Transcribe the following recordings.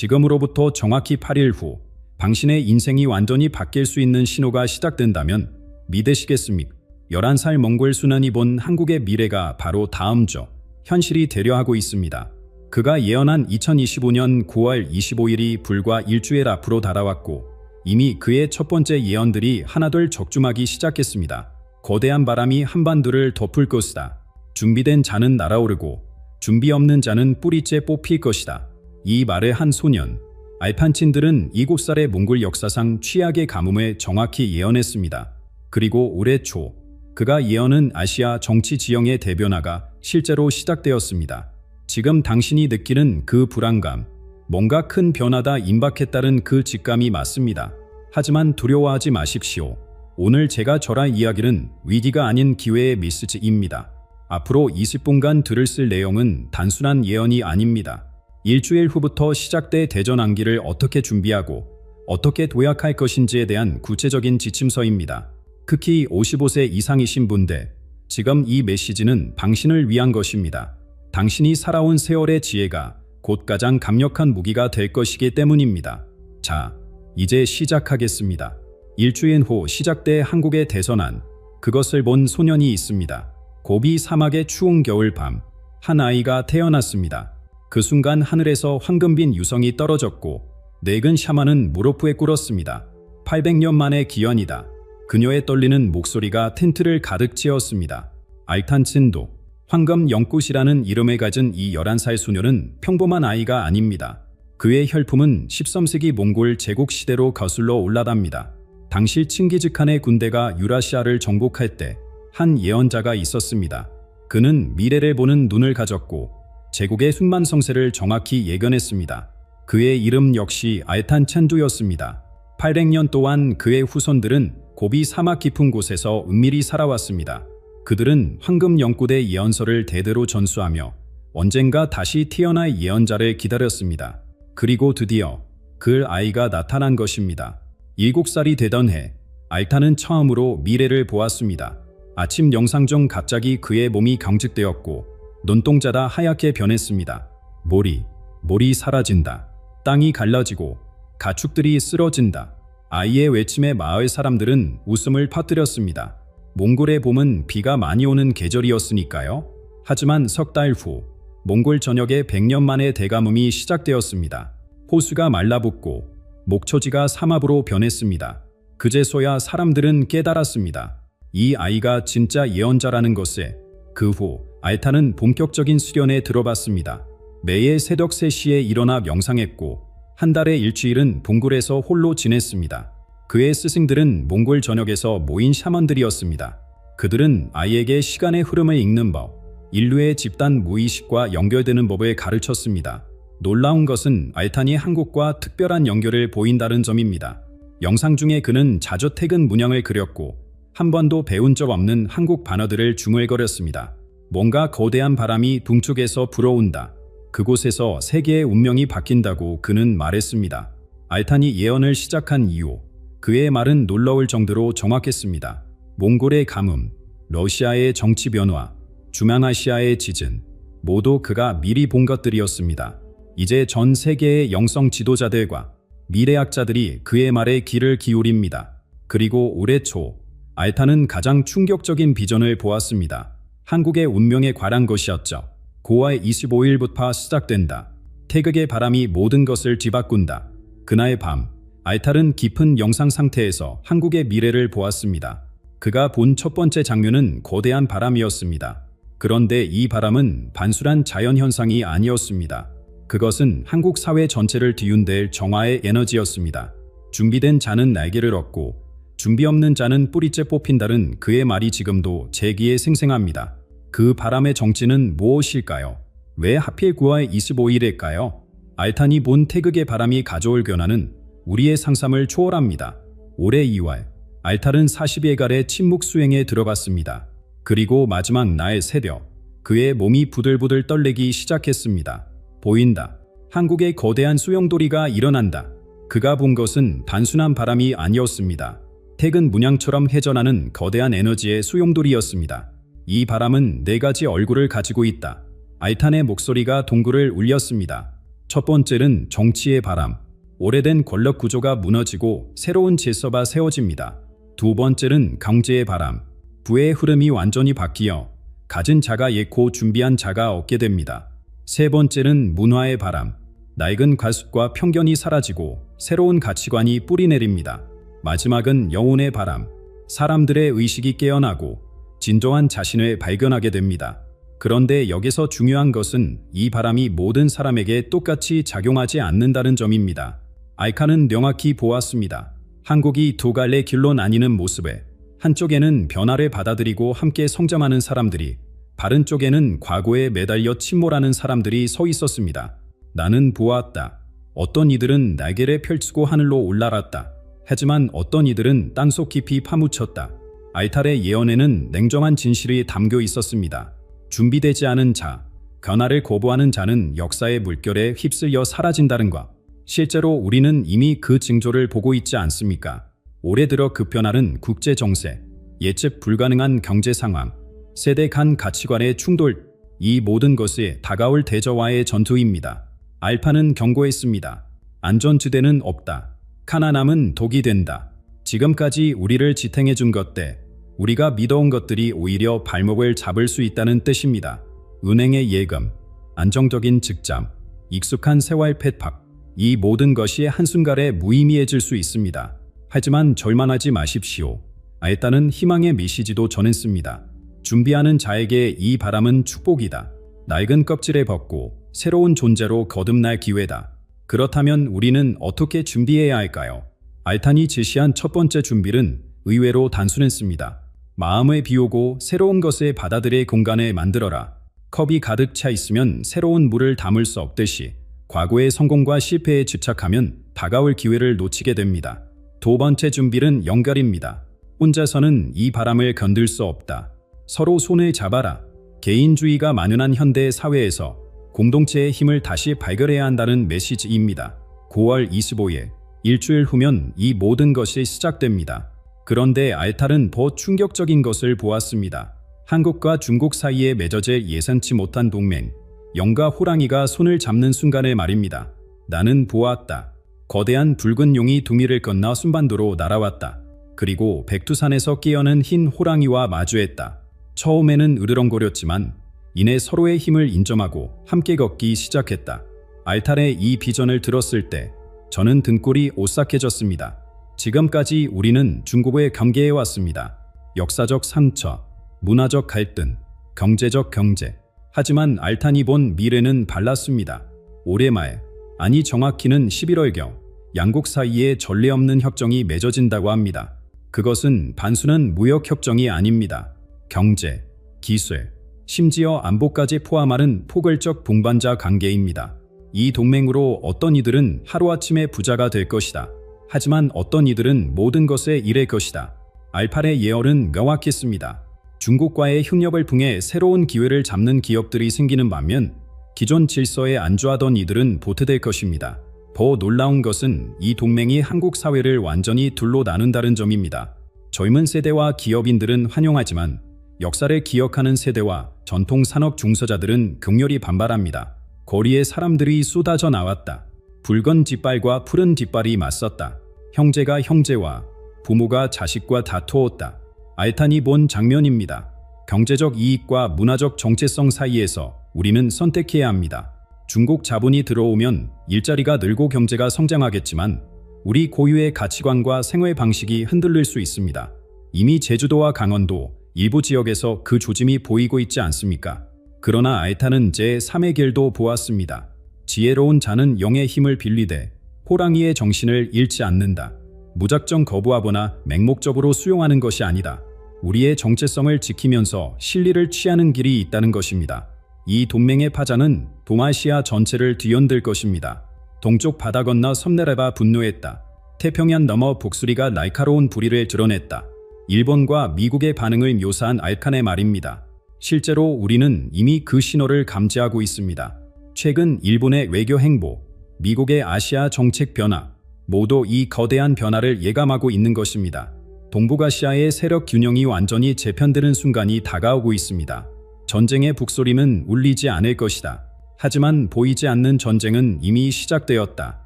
지금으로부터 정확히 8일 후 당신의 인생이 완전히 바뀔 수 있는 신호가 시작된다면 믿으시겠습니까? 11살 몽골 소년이 본 한국의 미래가 바로 다음 주 현실이 되려 하고 있습니다. 그가 예언한 2025년 9월 25일이 불과 일주일 앞으로 다가왔고 이미 그의 첫 번째 예언들이 하나둘 적중하기 시작했습니다. 거대한 바람이 한반도를 덮을 것이다. 준비된 자는 날아오르고 준비 없는 자는 뿌리째 뽑힐 것이다. 이 말을 한 소년 알판친들은 7살의 몽골 역사상 최악의 가뭄을 정확히 예언했습니다. 그리고 올해 초 그가 예언은 아시아 정치 지형의 대변화가 실제로 시작되었습니다. 지금 당신이 느끼는 그 불안감, 뭔가 큰 변화가 임박했다는 그 직감이 맞습니다. 하지만 두려워하지 마십시오. 오늘 제가 전할 이야기는 위기가 아닌 기회의 메시지입니다. 앞으로 20분간 들으실 내용은 단순한 예언이 아닙니다. 일주일 후부터 시작될 대전 암기를 어떻게 준비하고 어떻게 도약할 것인지에 대한 구체적인 지침서입니다. 특히 55세 이상이신 분들, 지금 이 메시지는 당신을 위한 것입니다. 당신이 살아온 세월의 지혜가 곧 가장 강력한 무기가 될 것이기 때문입니다. 자, 이제 시작하겠습니다. 일주일 후 시작될 한국의 대선안, 그것을 본 소년이 있습니다. 고비 사막의 추운 겨울밤, 한 아이가 태어났습니다. 그 순간 하늘에서 황금빛 유성이 떨어졌고 늙은 샤만은 무릎에 꿇었습니다. 800년 만의 기원이다. 그녀의 떨리는 목소리가 텐트를 가득 채웠습니다. 알탄친도, 황금 영꽃이라는 이름을 가진 이 11살 소녀는 평범한 아이가 아닙니다. 그의 혈품은 13세기 몽골 제국 시대로 거슬러 올라갑니다. 당시 칭기즈칸의 군대가 유라시아를 정복할 때 한 예언자가 있었습니다. 그는 미래를 보는 눈을 가졌고 제국의 숭만성세를 정확히 예견했습니다. 그의 이름 역시 알탄찬두였습니다. 800년 동안 그의 후손들은 고비 사막 깊은 곳에서 은밀히 살아왔습니다. 그들은 황금 영꽃의 예언서를 대대로 전수하며 언젠가 다시 태어날 예언자를 기다렸습니다. 그리고 드디어 그 아이가 나타난 것입니다. 7살이 되던 해, 알탄은 처음으로 미래를 보았습니다. 아침 영상 중 갑자기 그의 몸이 경직되었고 눈동자가 하얗게 변했습니다. 몰이 사라진다. 땅이 갈라지고 가축들이 쓰러진다. 아이의 외침에 마을 사람들은 웃음을 퍼뜨렸습니다. 몽골의 봄은 비가 많이 오는 계절이었으니까요. 하지만 석 달 후 몽골 전역에 100년 만의 대가뭄이 시작되었습니다. 호수가 말라붙고 목초지가 사막으로 변했습니다. 그제서야 사람들은 깨달았습니다. 이 아이가 진짜 예언자라는 것에. 그 후 알탄은 본격적인 수련에 들어갔습니다. 매일 새벽 3시에 일어나 명상했고 한 달의 일주일은 봉굴에서 홀로 지냈습니다. 그의 스승들은 몽골 전역에서 모인 샤먼들이었습니다. 그들은 아이에게 시간의 흐름을 읽는 법, 인류의 집단 무의식과 연결되는 법을 가르쳤습니다. 놀라운 것은 알탄이 한국과 특별한 연결을 보인다는 점입니다. 영상 중에 그는 자주 퇴근 문양을 그렸고 한 번도 배운 적 없는 한국 반어들을 중얼거렸습니다. 뭔가 거대한 바람이 동쪽에서 불어온다. 그곳에서 세계의 운명이 바뀐다고 그는 말했습니다. 알탄이 예언을 시작한 이후 그의 말은 놀라울 정도로 정확했습니다. 몽골의 가뭄, 러시아의 정치 변화, 중앙아시아의 지진, 모두 그가 미리 본 것들이었습니다. 이제 전 세계의 영성 지도자들과 미래학자들이 그의 말에 귀를 기울입니다. 그리고 올해 초 알탄은 가장 충격적인 비전을 보았습니다. 한국의 운명에 관한 것이었죠. 9월 25일부터 시작된다. 태극의 바람이 모든 것을 뒤바꾼다. 그날 밤 알탄은 깊은 영상 상태에서 한국의 미래를 보았습니다. 그가 본 첫 번째 장면은 거대한 바람이었습니다. 그런데 이 바람은 단순한 자연현상이 아니었습니다. 그것은 한국 사회 전체를 뒤흔들 정화의 에너지였습니다. 준비된 자는 날개를 얻고 준비 없는 자는 뿌리째 뽑힌다는 그의 말이 지금도 제 귀에 생생합니다. 그 바람의 정치는 무엇일까요? 왜 하필 9월 25일일까요? 알탄이 본 태극의 바람이 가져올 변화는 우리의 상상을 초월합니다. 올해 2월, 알탄은 40일간의 침묵 수행에 들어갔습니다. 그리고 마지막 날 새벽, 그의 몸이 부들부들 떨리기 시작했습니다. 보인다. 한국의 거대한 소용돌이가 일어난다. 그가 본 것은 단순한 바람이 아니었습니다. 태극 문양처럼 회전하는 거대한 에너지의 소용돌이였습니다. 이 바람은 4가지 얼굴을 가지고 있다. 알탄의 목소리가 동굴을 울렸습니다. 첫 번째는 정치의 바람. 오래된 권력 구조가 무너지고 새로운 질서가 세워집니다. 두 번째는 경제의 바람. 부의 흐름이 완전히 바뀌어 가진 자가 잃고 준비한 자가 얻게 됩니다. 세 번째는 문화의 바람. 낡은 관습과 편견이 사라지고 새로운 가치관이 뿌리내립니다. 마지막은 영혼의 바람. 사람들의 의식이 깨어나고 진정한 자신을 발견하게 됩니다. 그런데 여기서 중요한 것은 이 바람이 모든 사람에게 똑같이 작용하지 않는다는 점입니다. 알칸은 명확히 보았습니다. 한국이 두 갈래 길로 나뉘는 모습에 한쪽에는 변화를 받아들이고 함께 성장하는 사람들이, 다른 쪽에는 과거에 매달려 침몰하는 사람들이 서 있었습니다. 나는 보았다. 어떤 이들은 날개를 펼치고 하늘로 올라갔다. 하지만 어떤 이들은 땅속 깊이 파묻혔다. 알탈의 예언에는 냉정한 진실이 담겨 있었습니다. 준비되지 않은 자, 변화를 거부하는 자는 역사의 물결에 휩쓸려 사라진다는 것. 실제로 우리는 이미 그 징조를 보고 있지 않습니까? 올해 들어 급변하는 국제 정세, 예측 불가능한 경제 상황, 세대 간 가치관의 충돌, 이 모든 것이 다가올 대저와의 전투입니다. 알파는 경고했습니다. 안전지대는 없다. 가난함은 독이 된다. 지금까지 우리를 지탱해준 것들, 우리가 믿어온 것들이 오히려 발목을 잡을 수 있다는 뜻입니다. 은행의 예금, 안정적인 직장, 익숙한 생활 패턴, 이 모든 것이 한순간에 무의미해질 수 있습니다. 하지만 절망하지 마십시오. 알타는 희망의 메시지도 전했습니다. 준비하는 자에게 이 바람은 축복이다. 낡은 껍질을 벗고 새로운 존재로 거듭날 기회다. 그렇다면 우리는 어떻게 준비해야 할까요? 알탄이 제시한 첫 번째 준비는 의외로 단순했습니다. 마음을 비우고 새로운 것을 받아들일 공간을 만들어라. 컵이 가득 차 있으면 새로운 물을 담을 수 없듯이 과거의 성공과 실패에 집착하면 다가올 기회를 놓치게 됩니다. 두 번째 준비는 연결입니다. 혼자서는 이 바람을 견딜 수 없다. 서로 손을 잡아라. 개인주의가 만연한 현대 사회에서 공동체의 힘을 다시 발견해야 한다는 메시지입니다. 9월 25일, 일주일 후면 이 모든 것이 시작됩니다. 그런데 알탈은 더 충격적인 것을 보았습니다. 한국과 중국 사이에 맺어질 예상치 못한 동맹, 용과 호랑이가 손을 잡는 순간에 말입니다. 나는 보았다. 거대한 붉은 용이 두미를 건너 순반도로 날아왔다. 그리고 백두산에서 깨어난 흰 호랑이와 마주했다. 처음에는 으르렁거렸지만 이내 서로의 힘을 인정하고 함께 걷기 시작했다. 알탈의 이 비전을 들었을 때 저는 등골이 오싹해졌습니다. 지금까지 우리는 중국을 경계해왔습니다. 역사적 상처, 문화적 갈등, 경제적 경제. 하지만 알탄이 본 미래는 달랐습니다. 올해 말, 아니 정확히는 11월경, 양국 사이에 전례 없는 협정이 맺어진다고 합니다. 그것은 단순한 무역 협정이 아닙니다. 경제, 기술, 심지어 안보까지 포함하는 포괄적 동반자 관계입니다. 이 동맹으로 어떤 이들은 하루아침에 부자가 될 것이다. 하지만 어떤 이들은 모든 것에 잃을 것이다. 알팔의 예언은 명확했습니다. 중국과의 협력을 통해 새로운 기회를 잡는 기업들이 생기는 반면 기존 질서에 안주하던 이들은 보태될 것입니다. 더 놀라운 것은 이 동맹이 한국 사회를 완전히 둘로 나눈다는 점입니다. 젊은 세대와 기업인들은 환영하지만 역사를 기억하는 세대와 전통 산업 종사자들은 격렬히 반발합니다. 거리에 사람들이 쏟아져 나왔다. 붉은 깃발과 푸른 깃발이 맞섰다. 형제가 형제와 부모가 자식과 다투었다. 알탄이 본 장면입니다. 경제적 이익과 문화적 정체성 사이에서 우리는 선택해야 합니다. 중국 자본이 들어오면 일자리가 늘고 경제가 성장하겠지만 우리 고유의 가치관과 생활 방식이 흔들릴 수 있습니다. 이미 제주도와 강원도 일부 지역에서 그 조짐이 보이고 있지 않습니까? 그러나 알탄은 제3의 길도 보았습니다. 지혜로운 자는 영의 힘을 빌리되 호랑이의 정신을 잃지 않는다. 무작정 거부하거나 맹목적으로 수용하는 것이 아니다. 우리의 정체성을 지키면서 실리를 취하는 길이 있다는 것입니다. 이 동맹의 파장은 동아시아 전체를 뒤흔들 것입니다. 동쪽 바다 건너 섬나라가 분노했다. 태평양 너머 북수리가 날카로운 불의를 드러냈다. 일본과 미국의 반응을 묘사한 알칸의 말입니다. 실제로 우리는 이미 그 신호를 감지하고 있습니다. 최근 일본의 외교 행보, 미국의 아시아 정책 변화, 모두 이 거대한 변화를 예감하고 있는 것입니다. 동북아시아의 세력 균형이 완전히 재편되는 순간이 다가오고 있습니다. 전쟁의 북소리는 울리지 않을 것이다. 하지만 보이지 않는 전쟁은 이미 시작되었다.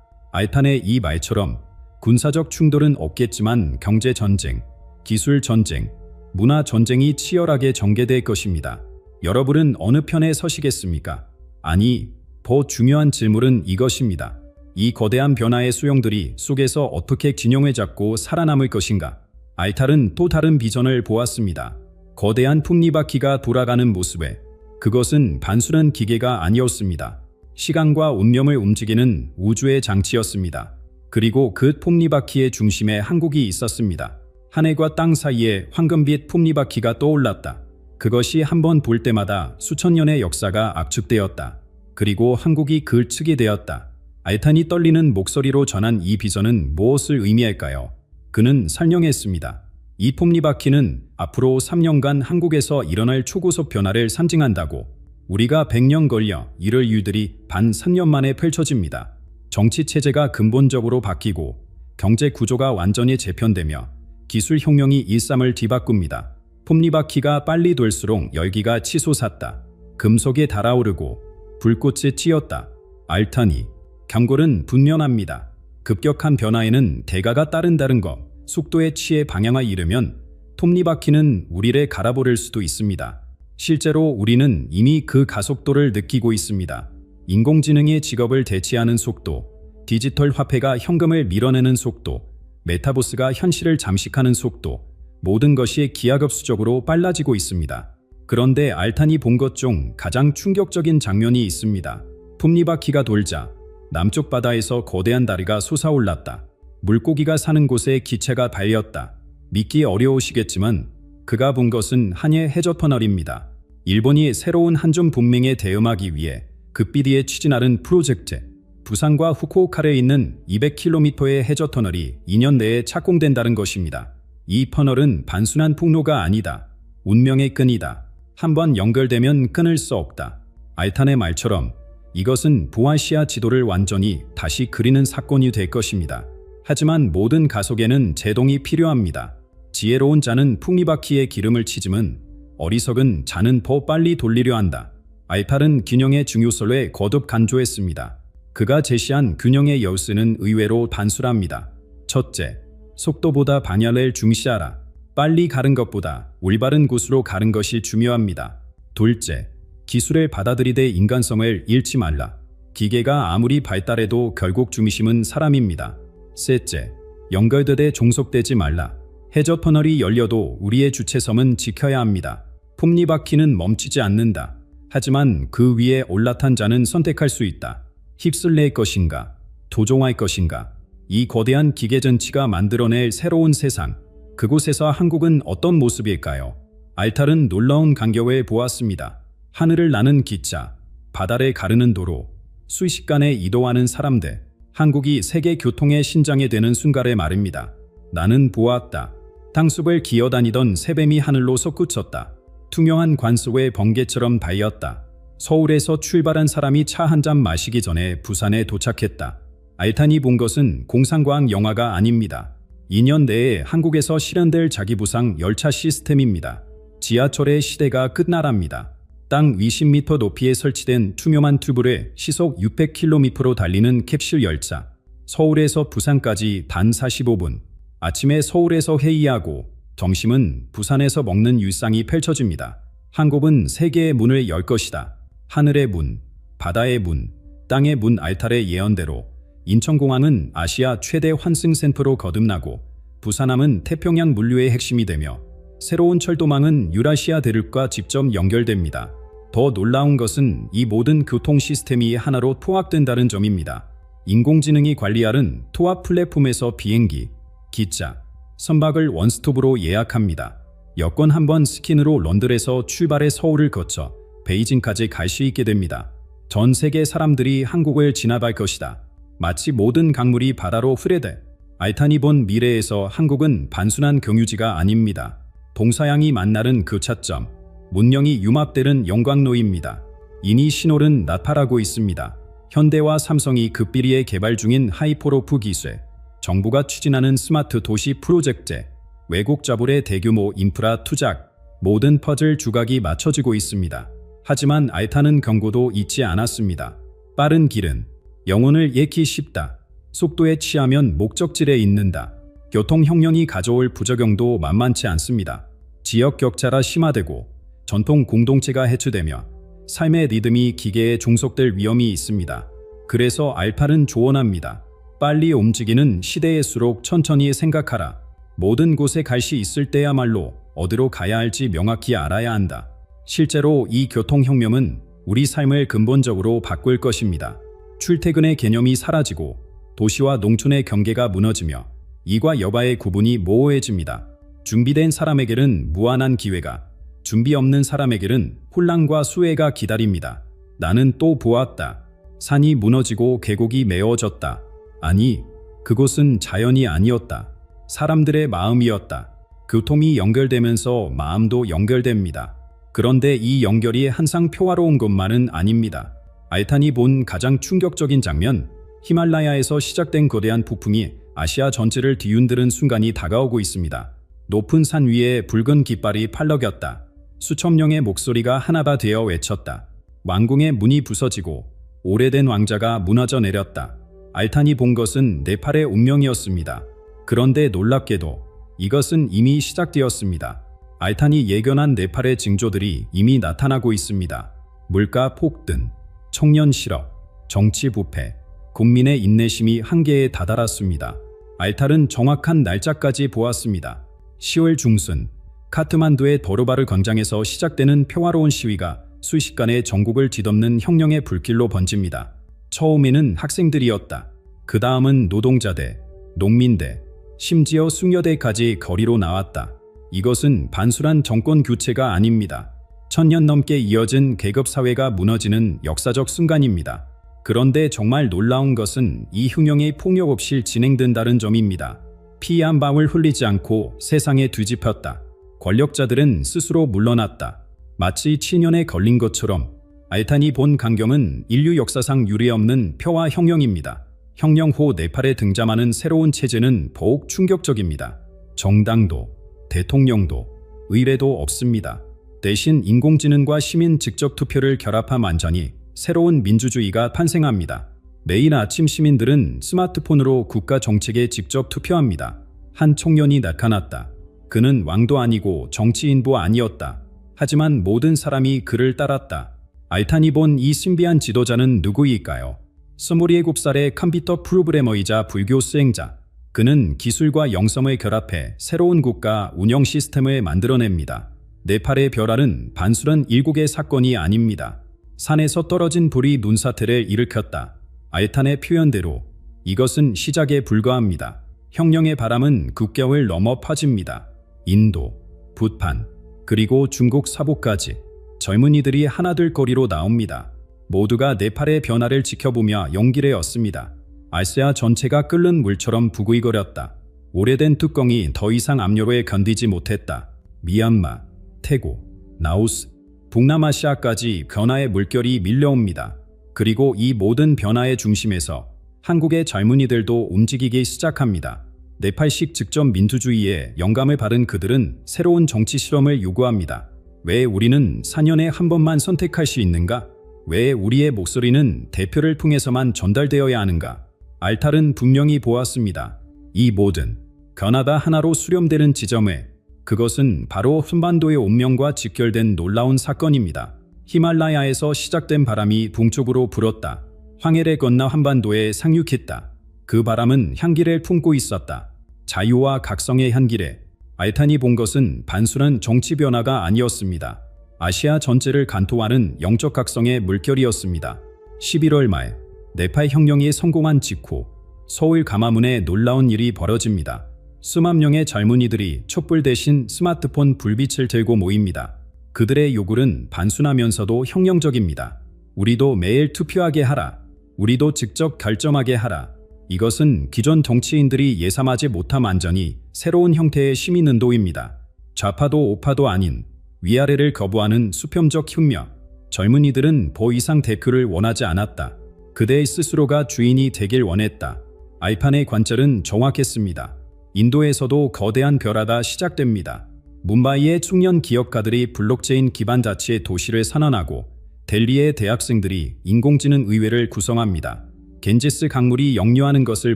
알탄의 이 말처럼 군사적 충돌은 없겠지만 경제 전쟁, 기술 전쟁, 문화 전쟁이 치열하게 전개될 것입니다. 여러분은 어느 편에 서시겠습니까? 아니, 더 중요한 질문은 이것입니다. 이 거대한 변화의 수용들이 속에서 어떻게 균형을 잡고 살아남을 것인가? 알탈은 또 다른 비전을 보았습니다. 거대한 톱니바퀴가 돌아가는 모습에 그것은 단순한 기계가 아니었습니다. 시간과 운명을 움직이는 우주의 장치였습니다. 그리고 그 톱니바퀴의 중심에 한국이 있었습니다. 하늘과 땅 사이에 황금빛 톱니바퀴가 떠올랐다. 그것이 한번 볼 때마다 수천 년의 역사가 압축되었다. 그리고 한국이 글쓰게 되었다. 알탄이 떨리는 목소리로 전한 이 비전은 무엇을 의미할까요? 그는 설명했습니다. 이 톱니바퀴는 앞으로 3년간 한국에서 일어날 초고속 변화를 상징한다고. 우리가 100년 걸려 이룰 일들이 단 3년 만에 펼쳐집니다. 정치 체제가 근본적으로 바뀌고 경제 구조가 완전히 재편되며 기술 혁명이 일상을 뒤바꿉니다. 톱니바퀴가 빨리 돌수록 열기가 치솟았다. 금속이 달아오르고 불꽃이 튀었다. 알탄이 경고는 분명합니다. 급격한 변화에는 대가가 따른다는 것. 속도에 취해 방향을 잃으면 톱니바퀴는 우리를 갈아버릴 수도 있습니다. 실제로 우리는 이미 그 가속도를 느끼고 있습니다. 인공지능이 직업을 대체하는 속도, 디지털 화폐가 현금을 밀어내는 속도, 메타버스가 현실을 잠식하는 속도, 모든 것이 기하급수적으로 빨라지고 있습니다. 그런데 알탄이 본 것 중 가장 충격적인 장면이 있습니다. 톱니바퀴가 돌자 남쪽 바다에서 거대한 다리가 솟아올랐다. 물고기가 사는 곳에 기체가 달렸다. 믿기 어려우시겠지만 그가 본 것은 한일 해저터널입니다. 일본이 새로운 한중 동맹에 대응하기 위해 급비리에 추진하는 프로젝트. 부산과 후쿠오카에 있는 200km의 해저터널이 2년 내에 착공된다는 것입니다. 이 터널은 단순한 폭로가 아니다. 운명의 끈이다. 한번 연결되면 끊을 수 없다. 알탄의 말처럼 이것은 보아시아 지도를 완전히 다시 그리는 사건이 될 것입니다. 하지만 모든 가속에는 제동이 필요합니다. 지혜로운 자는 톱니바퀴에 기름을 치지만 어리석은 자는 더 빨리 돌리려 한다. 알탄은 균형의 중요성에 거듭 강조했습니다. 그가 제시한 균형의 열쇠는 의외로 단순합니다. 첫째, 속도보다 방향을 중시하라. 빨리 가는 것보다 올바른 곳으로 가는 것이 중요합니다. 둘째, 기술을 받아들이되 인간성을 잃지 말라. 기계가 아무리 발달해도 결국 중심은 사람입니다. 셋째, 연결되되 종속되지 말라. 해저터널이 열려도 우리의 주체성은 지켜야 합니다. 톱니바퀴는 멈추지 않는다. 하지만 그 위에 올라탄 자는 선택할 수 있다. 휩쓸릴 것인가? 도종할 것인가? 이 거대한 기계전치가 만들어낼 새로운 세상. 그곳에서 한국은 어떤 모습일까요? 알탈은 놀라운 광경을 보았습니다. 하늘을 나는 기차, 바다를 가르는 도로, 순식간에 이동하는 사람들. 한국이 세계 교통의 신장이 되는 순간에 말입니다. 나는 보았다. 땅숲을 기어다니던 새뱀이 하늘로 솟구쳤다. 투명한 관속의 번개처럼 달렸다. 서울에서 출발한 사람이 차 한 잔 마시기 전에 부산에 도착했다. 알탄이 본 것은 공상과학 영화가 아닙니다. 2년 내에 한국에서 실현될 자기부상 열차 시스템입니다. 지하철의 시대가 끝나랍니다. 땅 20m 높이에 설치된 투명한 튜브를 시속 600km로 달리는 캡슐 열차. 서울에서 부산까지 단 45분. 아침에 서울에서 회의하고 점심은 부산에서 먹는 일상이 펼쳐집니다. 한국은 세계의 문을 열 것이다. 하늘의 문, 바다의 문, 땅의 문. 알탈의 예언대로 인천공항은 아시아 최대 환승센터로 거듭나고 부산함은 태평양 물류의 핵심이 되며 새로운 철도망은 유라시아 대륙과 직접 연결됩니다. 더 놀라운 것은 이 모든 교통 시스템이 하나로 통합된다는 점입니다. 인공지능이 관리하는 통합 플랫폼에서 비행기, 기차, 선박을 원스톱으로 예약합니다. 여권 한번 스캔으로 런던에서 출발해 서울을 거쳐 베이징까지 갈 수 있게 됩니다. 전 세계 사람들이 한국을 진압할 것이다. 마치 모든 강물이 바다로 흐르듯. 알탄이 본 미래에서 한국은 단순한 경유지가 아닙니다. 동서양이 만나는 교차점, 문명이 융합되는 영광로입니다. 이니 신호는 나타나고 있습니다. 현대와 삼성이 급비리에 개발 중인 하이퍼로프 기술, 정부가 추진하는 스마트 도시 프로젝트, 외국 자본의 대규모 인프라 투자, 모든 퍼즐 조각이 맞춰지고 있습니다. 하지만 알타는 경고도 잊지 않았습니다. 빠른 길은 영혼을 잃기 쉽다. 속도에 취하면 목적지에 있는다. 교통혁명이 가져올 부작용도 만만치 않습니다. 지역 격차가 심화되고 전통 공동체가 해체되며 삶의 리듬이 기계에 종속될 위험이 있습니다. 그래서 알파는 조언합니다. 빨리 움직이는 시대일수록 천천히 생각하라. 모든 곳에 갈 수 있을 때야말로 어디로 가야 할지 명확히 알아야 한다. 실제로 이 교통혁명은 우리 삶을 근본적으로 바꿀 것입니다. 출퇴근의 개념이 사라지고 도시와 농촌의 경계가 무너지며 이과 여바의 구분이 모호해집니다. 준비된 사람에게는 무한한 기회가, 준비 없는 사람에게는 혼란과 수혜가 기다립니다. 나는 또 보았다. 산이 무너지고 계곡이 메워졌다. 아니, 그곳은 자연이 아니었다. 사람들의 마음이었다. 교통이 연결되면서 마음도 연결됩니다. 그런데 이 연결이 항상 평화로운 것만은 아닙니다. 알탄이 본 가장 충격적인 장면, 히말라야에서 시작된 거대한 폭풍이 아시아 전체를 뒤흔드는 순간이 다가오고 있습니다. 높은 산 위에 붉은 깃발이 팔럭였다. 수천 명의 목소리가 하나가 되어 외쳤다. 왕궁의 문이 부서지고 오래된 왕자가 무너져 내렸다. 알탄이 본 것은 네팔의 운명이었습니다. 그런데 놀랍게도 이것은 이미 시작되었습니다. 알탄이 예견한 네팔의 징조들이 이미 나타나고 있습니다. 물가 폭등, 청년 실업, 정치 부패, 국민의 인내심이 한계에 다다랐습니다. 알탄은 정확한 날짜까지 보았습니다. 10월 중순, 카트만두의 버르바르 광장에서 시작되는 평화로운 시위가 순식간에 전국을 뒤덮는 혁명의 불길로 번집니다. 처음에는 학생들이었다. 그 다음은 노동자대, 농민대, 심지어 숙녀대까지 거리로 나왔다. 이것은 단순한 정권 교체가 아닙니다. 1000년 넘게 이어진 계급사회가 무너지는 역사적 순간입니다. 그런데 정말 놀라운 것은 이 혁명이 폭력 없이 진행된다는 점입니다. 피 한 방울 흘리지 않고 세상에 뒤집혔다. 권력자들은 스스로 물러났다. 마치 7년에 걸린 것처럼 알탄이 본 강경은 인류 역사상 유례없는 평화 혁명입니다. 혁명 후 네팔에 등장하는 새로운 체제는 더욱 충격적입니다. 정당도, 대통령도, 의회도 없습니다. 대신 인공지능과 시민 직접 투표를 결합한 완전히 새로운 민주주의가 탄생합니다. 매일 아침 시민들은 스마트폰으로 국가 정책에 직접 투표합니다. 한 청년이 나타났다. 그는 왕도 아니고 정치인도 아니었다. 하지만 모든 사람이 그를 따랐다. 알탄이 본 이 신비한 지도자는 누구일까요? 27살의 컴퓨터 프로그래머이자 불교 수행자. 그는 기술과 영성을 결합해 새로운 국가 운영 시스템을 만들어냅니다. 네팔의 벼랄은 단순한 일국의 사건이 아닙니다. 산에서 떨어진 불이 눈사태를 일으켰다. 알탄의 표현대로 이것은 시작에 불과합니다. 혁명의 바람은 국경을 넘어 퍼집니다. 인도, 부탄, 그리고 중국 서부까지 젊은이들이 하나둘 거리로 나옵니다. 모두가 네팔의 변화를 지켜보며 용기를 얻습니다. 아시아 전체가 끓는 물처럼 부글거렸다. 오래된 뚜껑이 더 이상 압력을 견디지 못했다. 미얀마, 태국, 라오스, 동남아시아까지 변화의 물결이 밀려옵니다. 그리고 이 모든 변화의 중심에서 한국의 젊은이들도 움직이기 시작합니다. 네팔식 직접 민주주의에 영감을 받은 그들은 새로운 정치 실험을 요구합니다. 왜 우리는 4년에 한 번만 선택할 수 있는가? 왜 우리의 목소리는 대표를 통해서만 전달되어야 하는가? 알탄은 분명히 보았습니다. 이 모든 변화가 하나로 수렴되는 지점에 그것은 바로 한반도의 운명과 직결된 놀라운 사건입니다. 히말라야에서 시작된 바람이 동쪽으로 불었다. 황해를 건너 한반도에 상륙했다. 그 바람은 향기를 품고 있었다. 자유와 각성의 향기를. 알탄이 본 것은 단순한 정치 변화가 아니었습니다. 아시아 전체를 관통하는 영적 각성의 물결이었습니다. 11월 말, 네팔 혁명이 성공한 직후 서울 가마문에 놀라운 일이 벌어집니다. 수만 명의 젊은이들이 촛불 대신 스마트폰 불빛을 들고 모입니다. 그들의 요구는 단순하면서도 혁명적입니다. 우리도 매일 투표하게 하라. 우리도 직접 결정하게 하라. 이것은 기존 정치인들이 예상하지 못한 완전히 새로운 형태의 시민운동입니다. 좌파도 우파도 아닌 위아래를 거부하는 수평적 혁명. 젊은이들은 더 이상 대표를 원하지 않았다. 그들의 스스로가 주인이 되길 원했다. 알탄의 관절은 정확했습니다. 인도에서도 거대한 변화가 시작됩니다. 뭄바이의 청년 기업가들이 블록체인 기반 자치의 도시를 선언하고 델리의 대학생들이 인공지능 의회를 구성합니다. 겐지스 강물이 역류하는 것을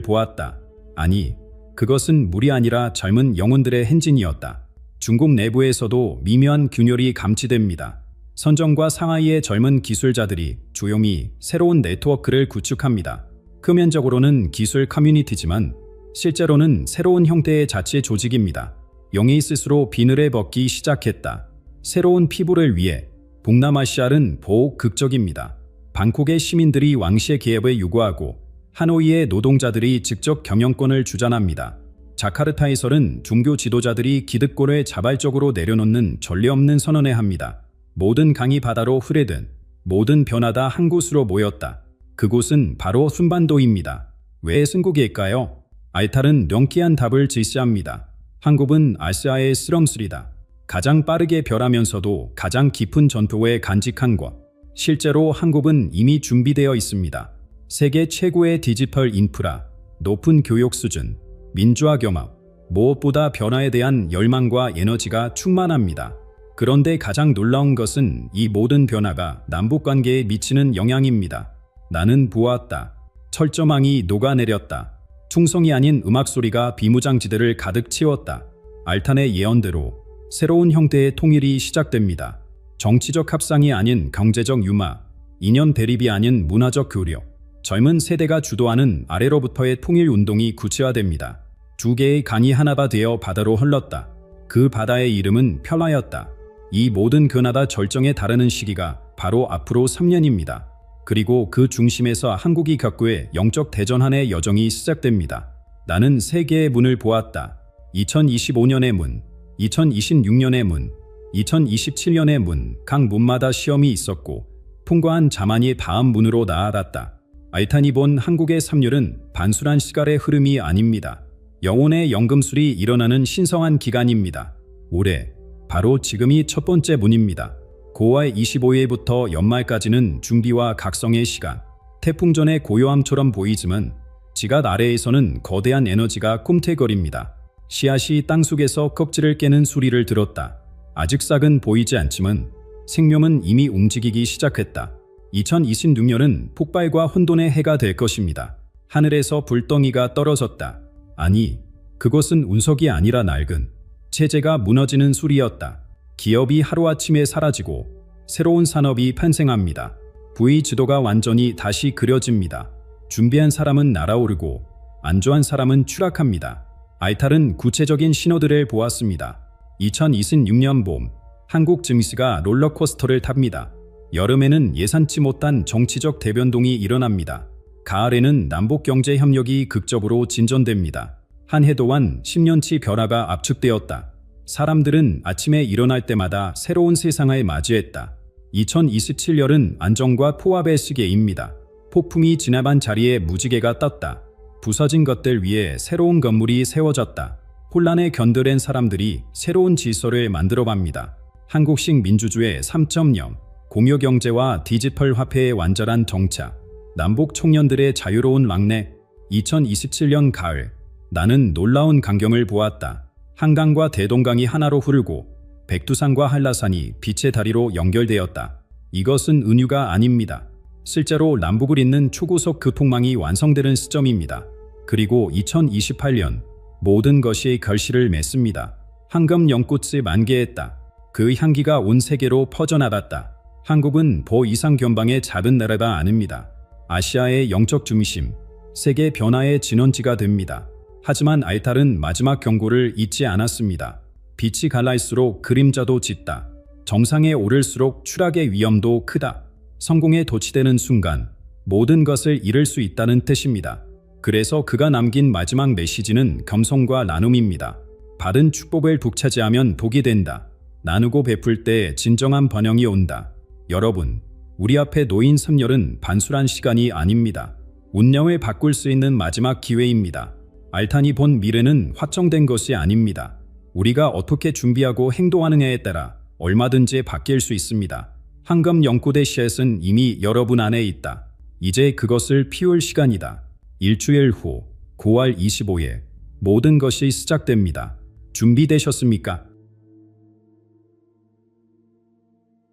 보았다. 아니, 그것은 물이 아니라 젊은 영혼들의 행진이었다. 중국 내부에서도 미묘한 균열이 감지됩니다. 선정과 상하이의 젊은 기술자들이 조용히 새로운 네트워크를 구축합니다. 표면적으로는 기술 커뮤니티지만 실제로는 새로운 형태의 자치 조직입니다. 영이 스스로 비늘에 벗기 시작했다. 새로운 피부를 위해 동남아시아는 보호 극적입니다. 방콕의 시민들이 왕실의 개입을 요구하고 하노이의 노동자들이 직접 경영권을 주장합니다. 자카르타에서는 종교 지도자들이 기득권을 자발적으로 내려놓는 전례 없는 선언을 합니다. 모든 강이 바다로 흐르든 모든 변화다 한 곳으로 모였다. 그곳은 바로 순반도입니다. 왜 승국일까요? 알탈은 명쾌한 답을 제시합니다. 한국은 아시아의 실험실이다. 가장 빠르게 변하면서도 가장 깊은 전투에 간직한 것. 실제로 한국은 이미 준비되어 있습니다. 세계 최고의 디지털 인프라, 높은 교육 수준, 민주화 경합, 무엇보다 변화에 대한 열망과 에너지가 충만합니다. 그런데 가장 놀라운 것은 이 모든 변화가 남북관계에 미치는 영향입니다. 나는 보았다. 철조망이 녹아내렸다. 충성이 아닌 음악 소리가 비무장지대를 가득 채웠다. 알탄의 예언대로 새로운 형태의 통일이 시작됩니다. 정치적 합상이 아닌 경제적 융화, 이념 대립이 아닌 문화적 교류, 젊은 세대가 주도하는 아래로부터의 통일 운동이 구체화됩니다. 두 개의 강이 하나가 되어 바다로 흘렀다. 그 바다의 이름은 평화였다. 이 모든 변화가 절정에 다르는 시기가 바로 앞으로 3년입니다. 그리고 그 중심에서 한국이 겪을 영적 대전환의 여정이 시작됩니다. 나는 세계의 문을 보았다. 2025년의 문, 2026년의 문, 2027년의 문, 각 문마다 시험이 있었고 통과한 자만이 다음 문으로 나아갔다. 알탄이 본 한국의 3년은 단순한 시간의 흐름이 아닙니다. 영혼의 연금술이 일어나는 신성한 기간입니다. 올해, 바로 지금이 첫 번째 문입니다. 9월 25일부터 연말까지는 준비와 각성의 시간. 태풍 전의 고요함처럼 보이지만 지각 아래에서는 거대한 에너지가 꿈틀거립니다. 씨앗이 땅속에서 껍질을 깨는 소리를 들었다. 아직 싹은 보이지 않지만 생명은 이미 움직이기 시작했다. 2026년은 폭발과 혼돈의 해가 될 것입니다. 하늘에서 불덩이가 떨어졌다. 아니, 그것은 운석이 아니라 낡은 체제가 무너지는 소리였다. 기업이 하루아침에 사라지고 새로운 산업이 탄생합니다. 부의 지도가 완전히 다시 그려집니다. 준비한 사람은 날아오르고 안주한 사람은 추락합니다. 알탈은 구체적인 신호들을 보았습니다. 2026년 봄, 한국 증시가 롤러코스터를 탑니다. 여름에는 예상치 못한 정치적 대변동이 일어납니다. 가을에는 남북경제협력이 극적으로 진전됩니다. 한 해 동안 10년치 변화가 압축되었다. 사람들은 아침에 일어날 때마다 새로운 세상을 맞이했다. 2027년은 안정과 포화의 시기입니다. 폭풍이 지나간 자리에 무지개가 떴다. 부서진 것들 위에 새로운 건물이 세워졌다. 혼란에 견뎌낸 사람들이 새로운 질서를 만들어갑니다. 한국식 민주주의 3.0, 공유경제와 디지털 화폐의 완전한 정착, 남북 청년들의 자유로운 왕래. 2027년 가을, 나는 놀라운 광경을 보았다. 한강과 대동강이 하나로 흐르고 백두산과 한라산이 빛의 다리로 연결되었다. 이것은 은유가 아닙니다. 실제로 남북을 잇는 초고속 교통망이 완성되는 시점입니다. 그리고 2028년 모든 것이 결실을 맺습니다. 황금 연꽃이 만개했다. 그 향기가 온 세계로 퍼져나갔다. 한국은 보 이상 견방의 작은 나라가 아닙니다. 아시아의 영적 중심, 세계 변화의 진원지가 됩니다. 하지만 알탈은 마지막 경고를 잊지 않았습니다. 빛이 갈라일수록 그림자도 짙다. 정상에 오를수록 추락의 위험도 크다. 성공에 도취되는 순간 모든 것을 잃을 수 있다는 뜻입니다. 그래서 그가 남긴 마지막 메시지는 겸손과 나눔입니다. 받은 축복을 독차지하면 복이 된다. 나누고 베풀 때 진정한 번영이 온다. 여러분, 우리 앞에 놓인 3년은 단순한 시간이 아닙니다. 운명을 바꿀 수 있는 마지막 기회입니다. 알탄이 본 미래는 확정된 것이 아닙니다. 우리가 어떻게 준비하고 행동하느냐에 따라 얼마든지 바뀔 수 있습니다. 황금 연꽃의 씨앗은 이미 여러분 안에 있다. 이제 그것을 피울 시간이다. 일주일 후 9월 25일 모든 것이 시작됩니다. 준비되셨습니까?